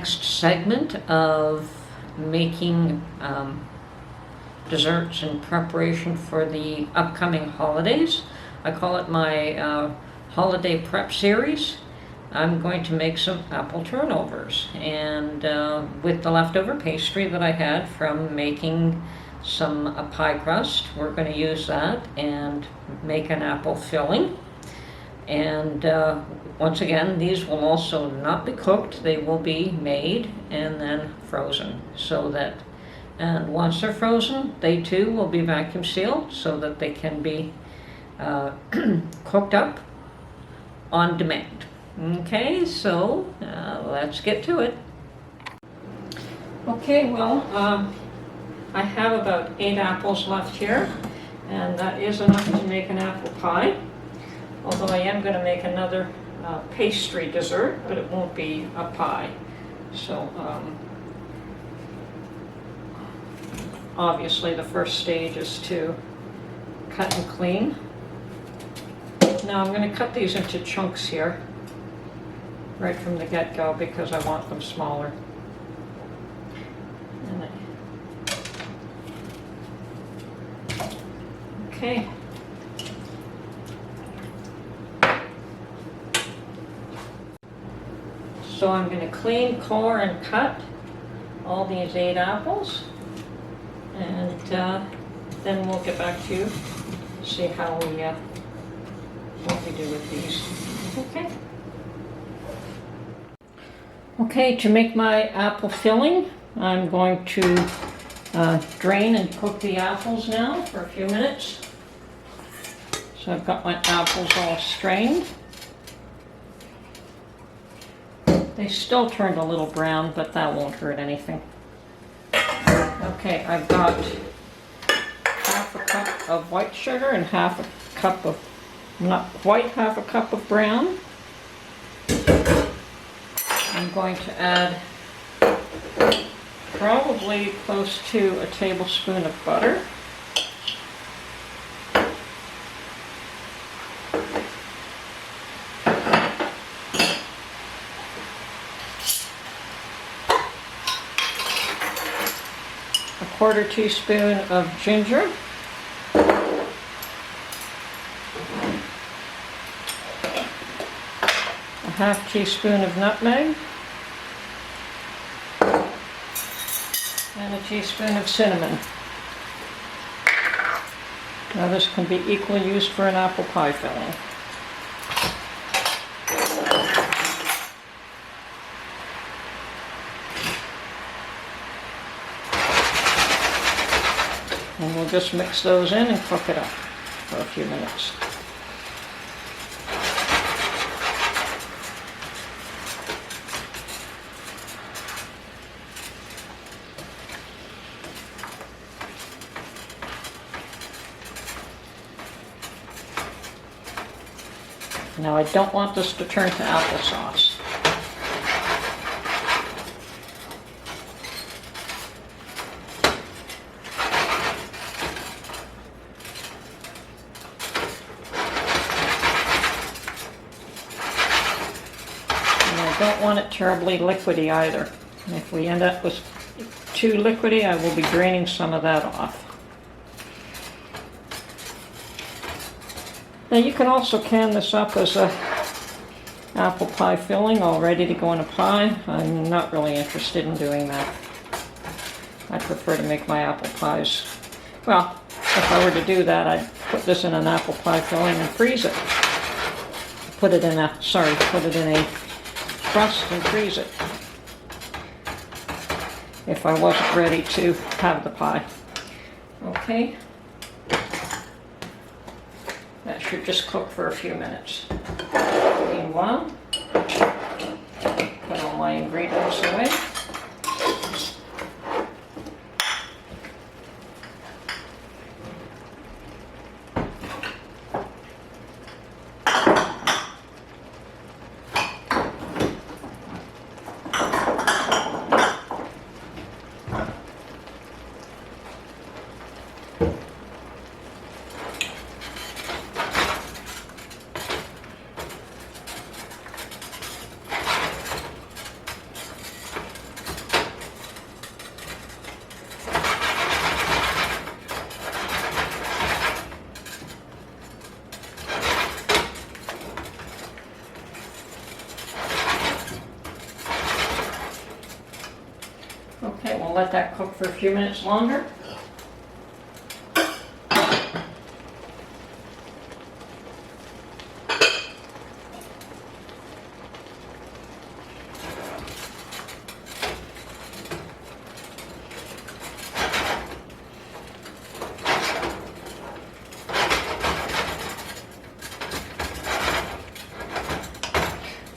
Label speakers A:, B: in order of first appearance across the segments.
A: next segment of making desserts in preparation for the upcoming holidays. I call it my holiday prep series. I'm going to make some apple turnovers, and with the leftover pastry that I had from making some pie crust, we're going to use that and make an apple filling. And once again, these will also not be cooked. They will be made and then frozen, so that, and once they're frozen, they too will be vacuum sealed so that they can be cooked up on demand. Okay, so let's get to it. Okay, well, I have about 8 apples left here, and that is enough to make an apple pie. Although I am going to make another pastry dessert, but it won't be a pie. So obviously the first stage is to cut and clean. Now I'm going to cut these into chunks here, right from the get-go, because I want them smaller. Okay. So I'm going to clean, core, and cut all these 8 apples, and then we'll get back to you, see how we what we do with these. Okay. Okay, to make my apple filling, I'm going to drain and cook the apples now for a few minutes. So I've got my apples all strained. They still turned a little brown, but that won't hurt anything. Okay, I've got half a cup of white sugar and half a cup of, not quite half a cup of brown. I'm going to add probably close to a tablespoon of butter. A 1/4 teaspoon of ginger. A 1/2 teaspoon of nutmeg. And a teaspoon of cinnamon. Now this can be equally used for an apple pie filling. And we'll just mix those in and cook it up for a few minutes. Now I don't want this to turn to applesauce. And I don't want it terribly liquidy either. And if we end up with too liquidy, I will be draining some of that off. Now you can also can this up as a apple pie filling, all ready to go in a pie. I'm not really interested in doing that. I prefer to make my apple pies. Well, if I were to do that, I'd put this in an apple pie filling and freeze it. Put it in a crust and freeze it, if I wasn't ready to have the pie. Okay. That should just cook for a few minutes. Meanwhile, put all my ingredients away. I'll let that cook for a few minutes longer.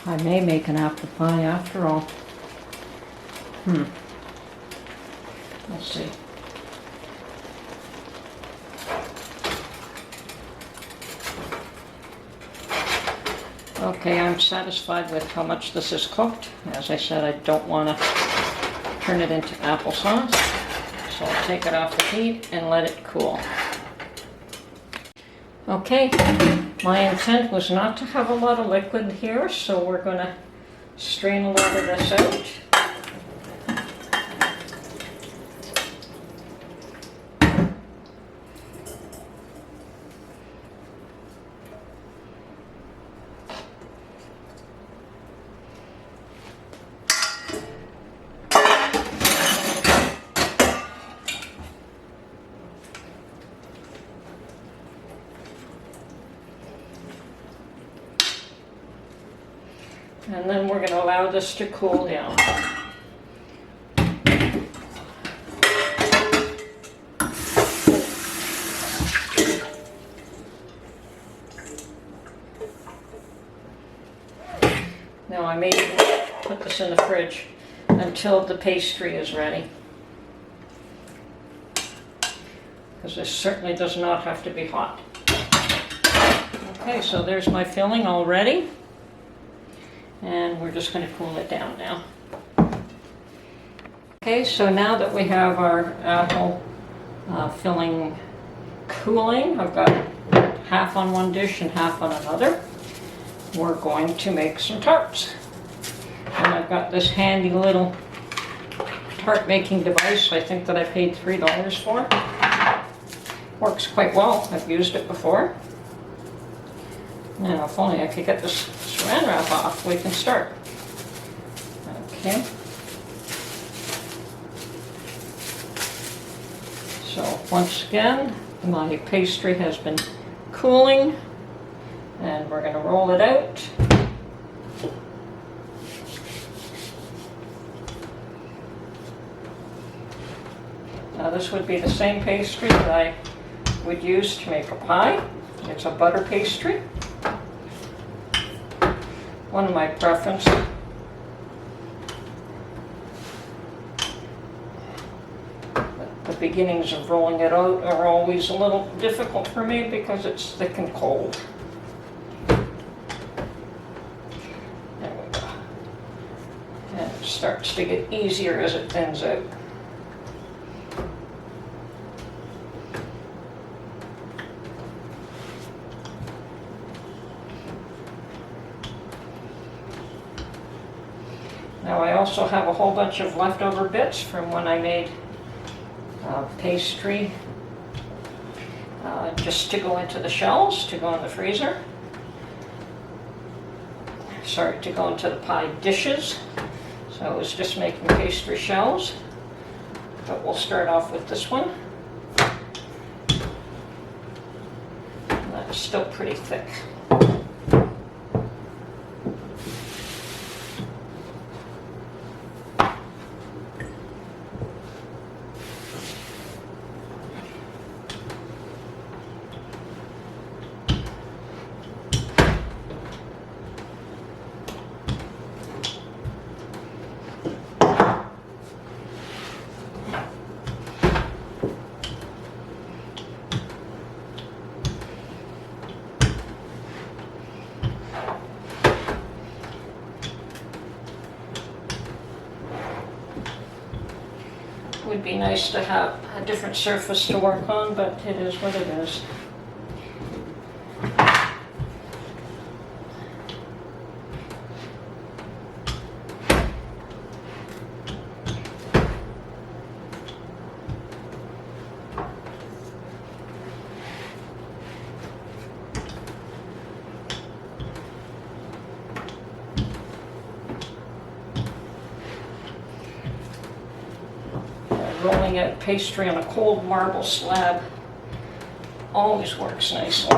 A: I may make an apple pie after all. We'll see. Okay, I'm satisfied with how much this is cooked. As I said, I don't want to turn it into applesauce. So I'll take it off the heat and let it cool. Okay, my intent was not to have a lot of liquid here, so we're going to strain a lot of this out. And then we're going to allow this to cool down. Now I may put this in the fridge until the pastry is ready. Because this certainly does not have to be hot. Okay, so there's my filling all ready. And we're just going to cool it down now. Okay, so now that we have our apple filling cooling, I've got half on one dish and half on another. We're going to make some tarts. And I've got this handy little tart making device I think that I paid $3 for. Works quite well. I've used it before. Now, if only I could get this saran wrap off, we can start. Okay. So, once again, my pastry has been cooling, and we're going to roll it out. Now, this would be the same pastry that I would use to make a pie. It's a butter pastry. One of my preferences. The beginnings of rolling it out are always a little difficult for me because it's thick and cold. There we go. And it starts to get easier as it thins out. Now I also have a whole bunch of leftover bits from when I made pastry just to go into the shells, to go in the freezer. Sorry, to go into the pie dishes. So I was just making pastry shells. But we'll start off with this one. And that's still pretty thick. Would be nice to have a different surface to work on, but it is what it is. rolling out pastry on a cold marble slab always works nicely.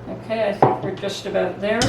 A: Okay, I think we're just about there.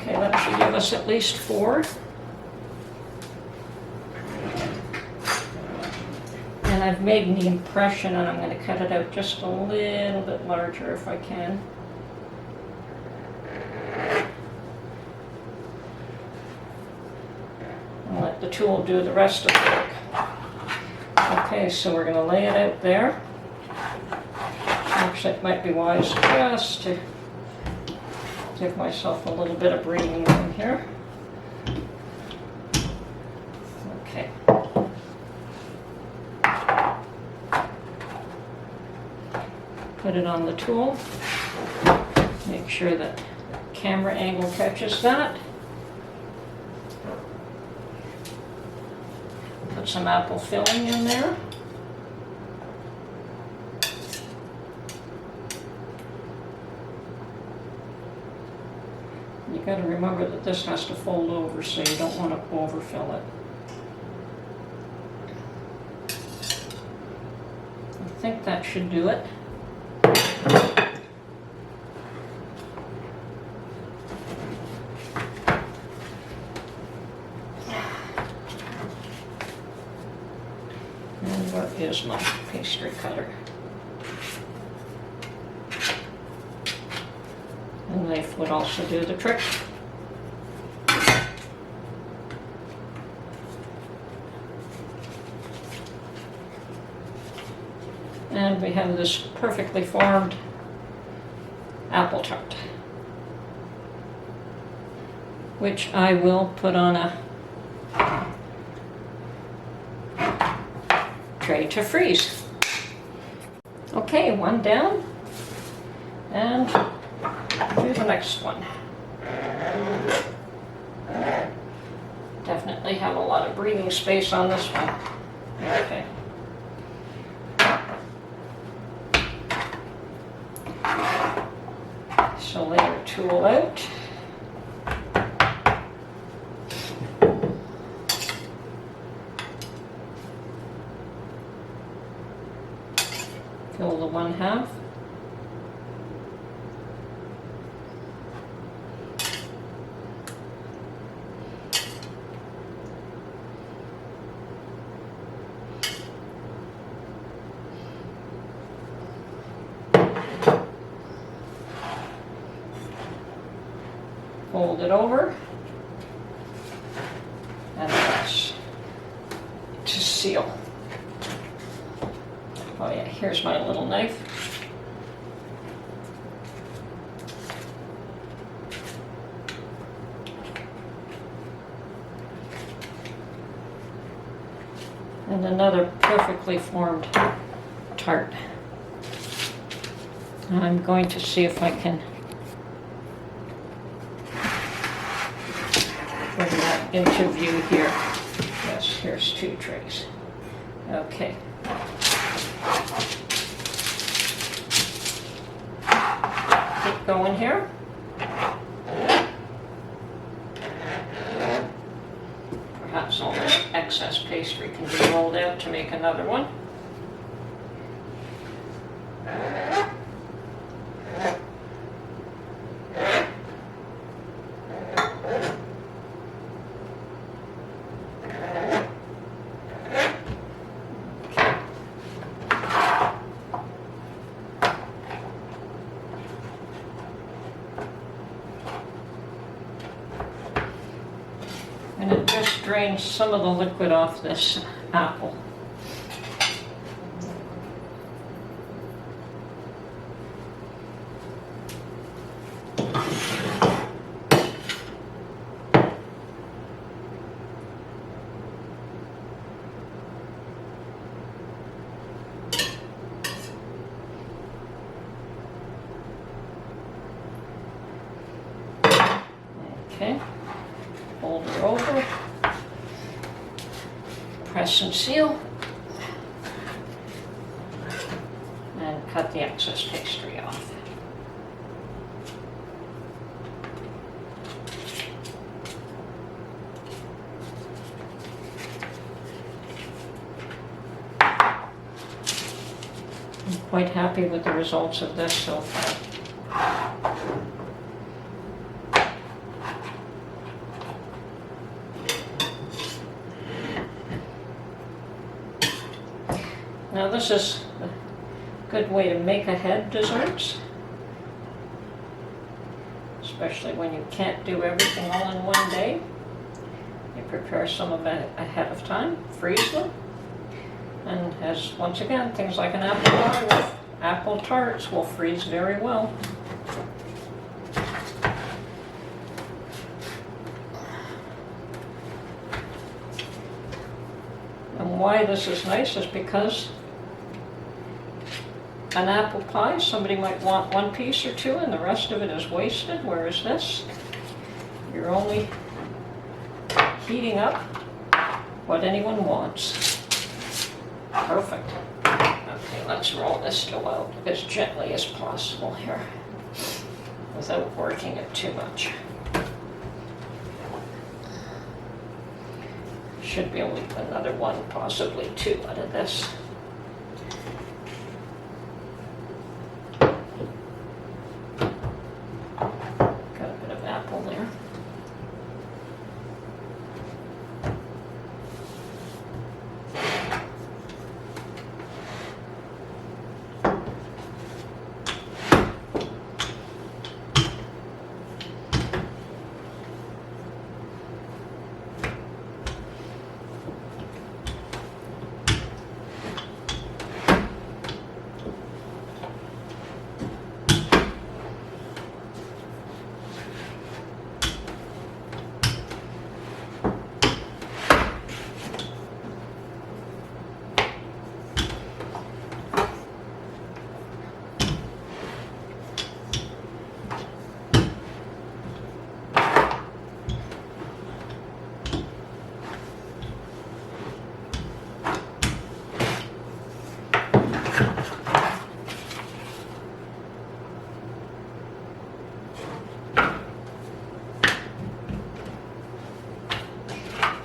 A: Okay, that should give us at least 4. And I've made the impression, and I'm going to cut it out just a little bit larger if I can. And let the tool do the rest of the work. Okay, so we're going to lay it out there. Actually, it might be wise just to give myself a little bit of breathing room here. Okay. Put it on the tool. Make sure that camera angle catches that. Put some apple filling in there. You got to remember that this has to fold over, so you don't want to overfill it. I think that should do it. And where is my pastry cutter? A knife would also do the trick. And we have this perfectly formed apple tart, which I will put on a tray to freeze. Okay, one down, and do the next one. Definitely have a lot of breathing space on this one. Okay. So lay your tool out. Fill the 1/2. Fold it over and press to seal. Oh yeah, here's my little knife. And another perfectly formed tart. I'm going to see if I can bring that into view here. Yes, here's 2 trays. Okay. Keep going here. Perhaps all this excess pastry can be rolled out to make another one. drain some of the liquid off this apple. Okay, fold her over, press and seal, and cut the excess pastry off. I'm quite happy with the results of this so far. Now this is a good way to make ahead desserts, especially when you can't do everything all in one day. You prepare some of it ahead of time, freeze them, and as once again, things like an apple tarts will freeze very well. And why this is nice is because an apple pie, somebody might want one piece or two and the rest of it is wasted, whereas this, you're only heating up what anyone wants. Perfect. Okay, let's roll this dough out as gently as possible here without working it too much. Should be able to get another one, possibly two out of this. Got a bit of apple there.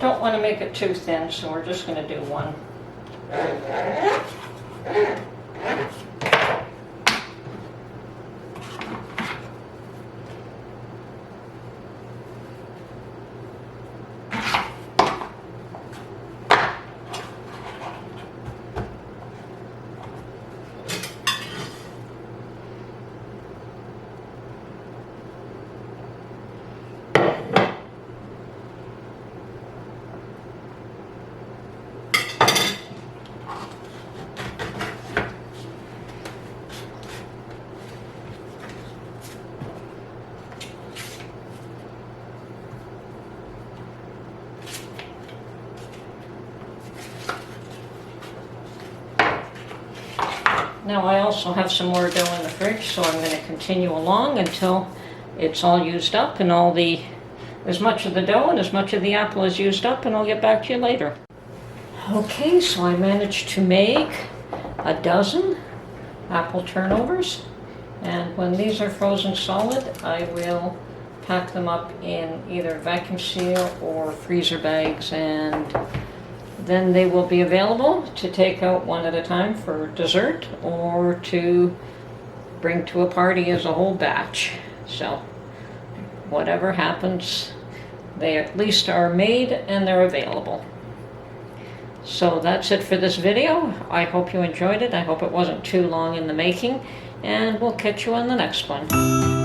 A: Don't want to make it too thin, so we're just going to do one. Now I also have some more dough in the fridge, so I'm going to continue along until it's all used up and as much of the dough and as much of the apple is used up, and I'll get back to you later. Okay, so I managed to make a dozen apple turnovers, and when these are frozen solid, I will pack them up in either vacuum seal or freezer bags, and then they will be available to take out one at a time for dessert or to bring to a party as a whole batch. So whatever happens, they at least are made and they're available. So that's it for this video. I hope you enjoyed it. I hope it wasn't too long in the making, and we'll catch you on the next one.